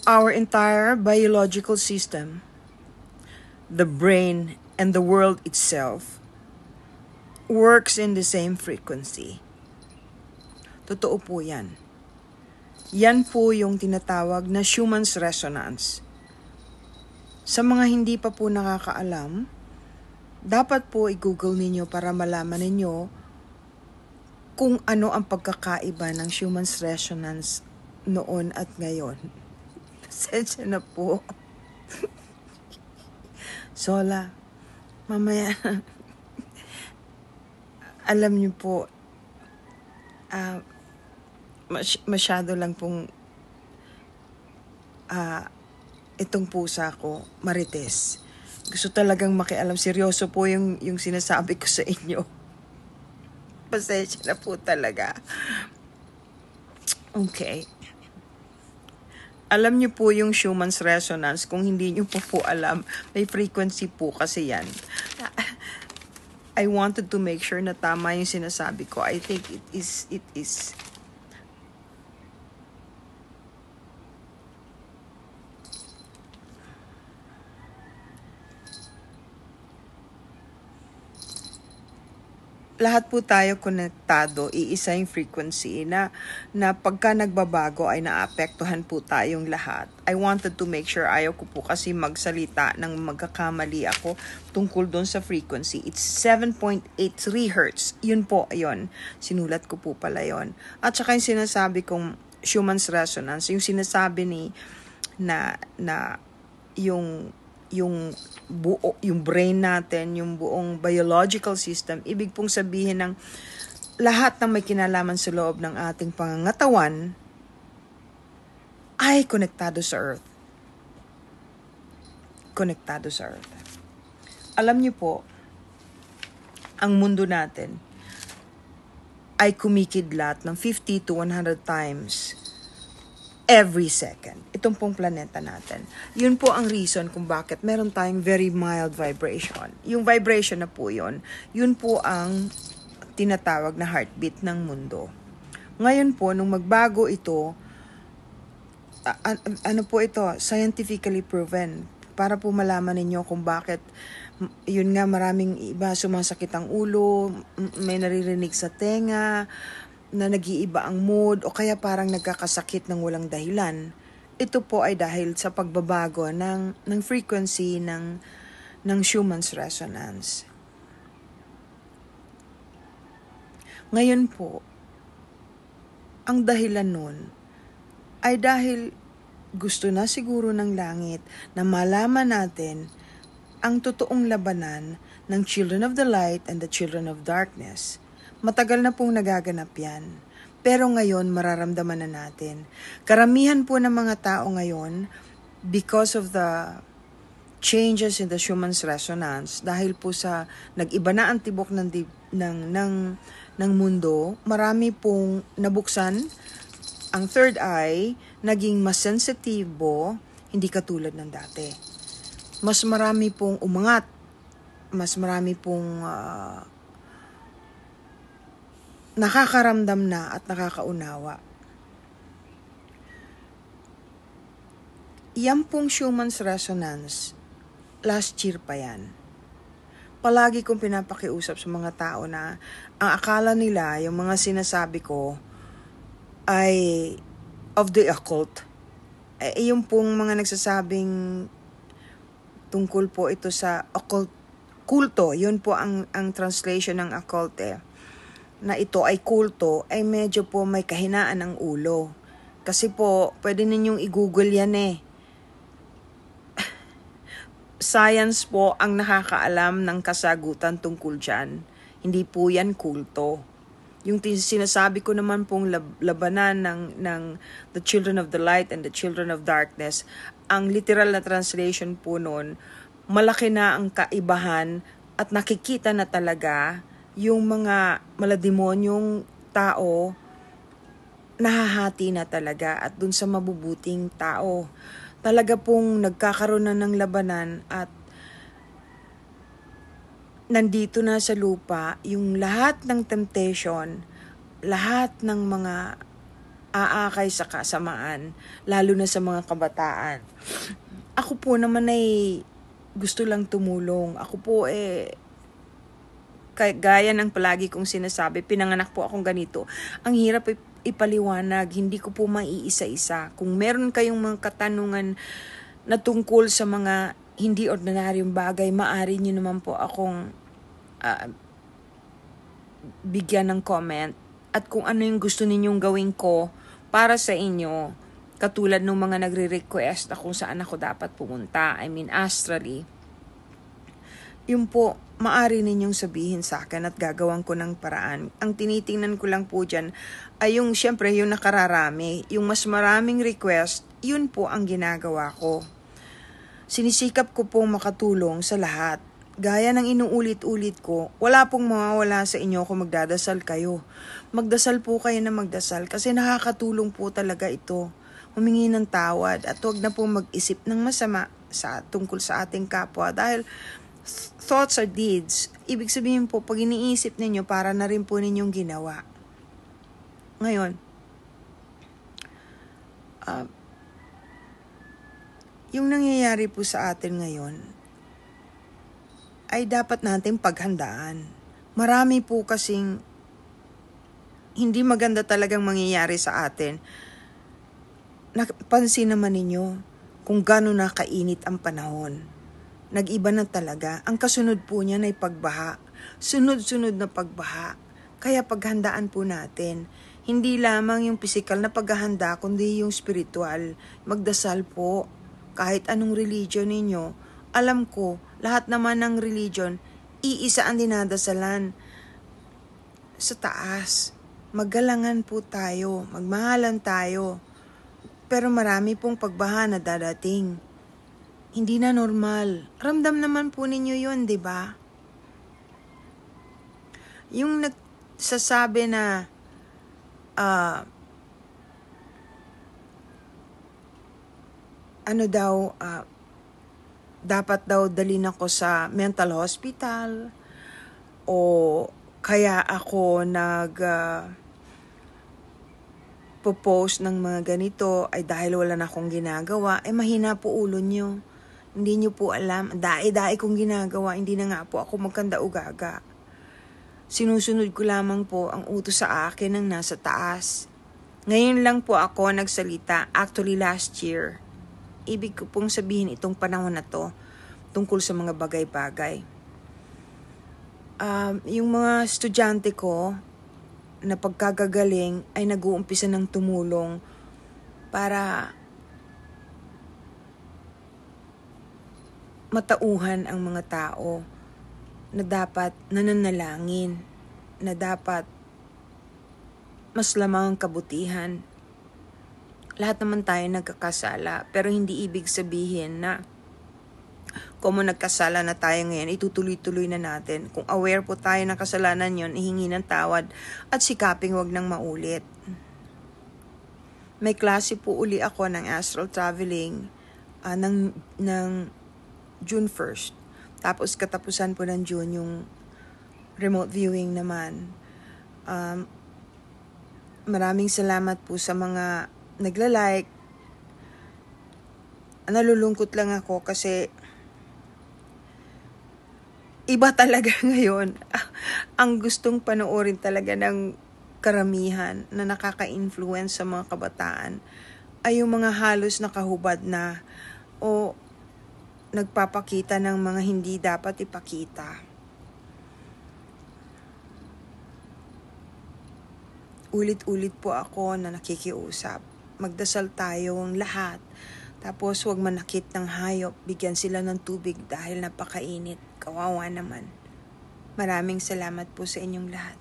Our entire biological system, the brain, and the world itself works in the same frequency. Totoo po yan. Yan po yung tinatawag na Schumann's resonance. Sa mga hindi pa po nakakaalam, dapat po i-google ninyo para malaman ninyo kung ano ang pagkakaiba ng Schumann's resonance noon at ngayon. Pasensya na po. Sola, mamaya, alam niyo po, masyado lang pong itong pusa ko, marites. Gusto talagang makialam. Seryoso po yung sinasabi ko sa inyo. Pasensya na po talaga. Okay. Alam niyo po yung Schumann's resonance. Kung hindi niyo po alam, may frequency po kasi yan. I wanted to make sure na tama yung sinasabi ko. I think it is. Lahat po tayo konektado, iisa yung frequency na pagka nagbabago ay naapektuhan po tayong lahat. I wanted to make sure, ayaw ko po kasi magsalita ng magkakamali ako tungkol doon sa frequency. It's 7.83 Hz. Yun po, yun. Sinulat ko po pala yun. At saka yung sinasabi kong Schumann's resonance, yung sinasabi na yung brain natin, yung buong biological system, ibig pong sabihin ng lahat ng may kinalaman sa loob ng ating pangangatawan ay konektado sa Earth. Konektado sa Earth. Alam niyo po, ang mundo natin ay kumikidlat ng 50 to 100 times every second. Itong pong planeta natin. Yun po ang reason kung bakit meron tayong very mild vibration. Yung vibration na po yun po ang tinatawag na heartbeat ng mundo. Ngayon po, nung magbago ito, ano po ito, scientifically proven, para po malaman ninyo kung bakit, yun nga, maraming iba sumasakit ang ulo, may naririnig sa tenga, na nag-iiba ang mood o kaya parang nagkakasakit ng walang dahilan. Ito po ay dahil sa pagbabago ng frequency ng Schumann's resonance. Ngayon po, ang dahilan nun ay dahil gusto na siguro ng langit na malaman natin ang totoong labanan ng Children of the Light and the Children of Darkness. Matagal na pong nagaganap yan. Pero ngayon, mararamdaman na natin. Karamihan po ng mga tao ngayon, because of the changes in the Schumann's resonance, dahil po sa nag-iba na ang tibok ng mundo, marami pong nabuksan ang third eye, naging mas sensitibo, hindi katulad ng dati. Mas marami pong umangat, mas marami pong nakakaramdam na at nakakaunawa. Yan pong Schumann's resonance, last year pa yan. Palagi kong pinapakiusap sa mga tao na ang akala nila, yung mga sinasabi ko, ay of the occult. Yung pong mga nagsasabing tungkol po ito sa occult, kulto, yun po ang translation ng occult na ito ay kulto, ay medyo po may kahinaan ng ulo. Kasi po, pwede ninyong i-google yan Science po ang nakakaalam ng kasagutan tungkol dyan. Hindi po yan kulto. Yung sinasabi ko naman pong labanan ng the Children of the Light and the Children of Darkness, ang literal na translation po nun, malaki na ang kaibahan at nakikita na talaga yung mga malademonyong tao nahahati na talaga at dun sa mabubuting tao. Talaga pong nagkakaroon na ng labanan at nandito na sa lupa yung lahat ng temptation, lahat ng mga aakay sa kasamaan, lalo na sa mga kabataan. Ako po naman ay gusto lang tumulong. Ako po gaya ng palagi kong sinasabi, pinanganak po akong ganito. Ang hirap ipaliwanag, hindi ko po maiisa-isa. Kung meron kayong mga katanungan na tungkol sa mga hindi ordinaryong bagay, maaari nyo naman po akong bigyan ng comment. At kung ano yung gusto ninyong gawin ko para sa inyo, katulad ng mga nagre-request na kung saan ako dapat pumunta, I mean astrally, yun po, maari ninyong sabihin sa akin at gagawan ko ng paraan. Ang tinitingnan ko lang po dyan ay yung, syempre, yung nakararami. Yung mas maraming request, yun po ang ginagawa ko. Sinisikap ko pong makatulong sa lahat. Gaya ng inuulit-ulit ko, wala pong mawawala sa inyo kung magdadasal kayo. Magdasal po kayo na magdasal kasi nakakatulong po talaga ito. Humingi ng tawad at huwag na po mag-isip ng masama tungkol sa ating kapwa dahil thoughts are deeds. Ibig sabihin po, pag iniisip ninyo, para na rin po ninyong ginawa. Ngayon, yung nangyayari po sa atin ngayon, ay dapat natin paghandaan. Marami po kasing hindi maganda talagang mangyayari sa atin. Napansin naman ninyo kung gaano nakainit ang panahon. Nag-iba na talaga. Ang kasunod po niyan ay pagbaha. Sunod-sunod na pagbaha. Kaya paghandaan po natin. Hindi lamang yung physical na paghahanda, kundi yung spiritual. Magdasal po. Kahit anong religion ninyo, alam ko, lahat naman ng religion, iisa ang dinadasalan. Sa taas, maggalangan po tayo, magmahalan tayo. Pero marami pong pagbaha na dadating. Hindi na normal. Ramdam naman po ninyo yun, di ba? Yung nagsasabi na dapat daw dalhin ako sa mental hospital o kaya ako post ng mga ganito ay dahil wala na akong ginagawa, mahina po ulo nyo. Hindi nyo po alam, dai-dai kong ginagawa, hindi na nga po ako magkanda-ugaga. Sinusunod ko lamang po ang utos sa akin ng nasa taas. Ngayon lang po ako nagsalita, actually last year. Ibig ko pong sabihin itong panahon na to, tungkol sa mga bagay-bagay. Yung mga estudyante ko, na pagkagagaling ay nag-uumpisa ng tumulong para matauhan ang mga tao na dapat nananalangin, na dapat mas lamang ang kabutihan. Lahat naman tayo nagkakasala, pero hindi ibig sabihin na kung nagkasala na tayo ngayon, itutuloy-tuloy na natin. Kung aware po tayo ng kasalanan yon, ihingi ng tawad at sikaping wag nang maulit. May klase po uli ako ng astral traveling ng June 1st. Tapos katapusan po ng June yung remote viewing naman. Maraming salamat po sa mga nagla-like. Nalulungkot lang ako kasi iba talaga ngayon. Ang gustong panoorin talaga ng karamihan na nakaka-influence sa mga kabataan ay yung mga halos nakahubad na o nagpapakita ng mga hindi dapat ipakita. Ulit-ulit po ako na nakikiusap. Magdasal tayong lahat. Tapos huwag manakit ng hayop. Bigyan sila ng tubig dahil napakainit. Kawawa naman. Maraming salamat po sa inyong lahat.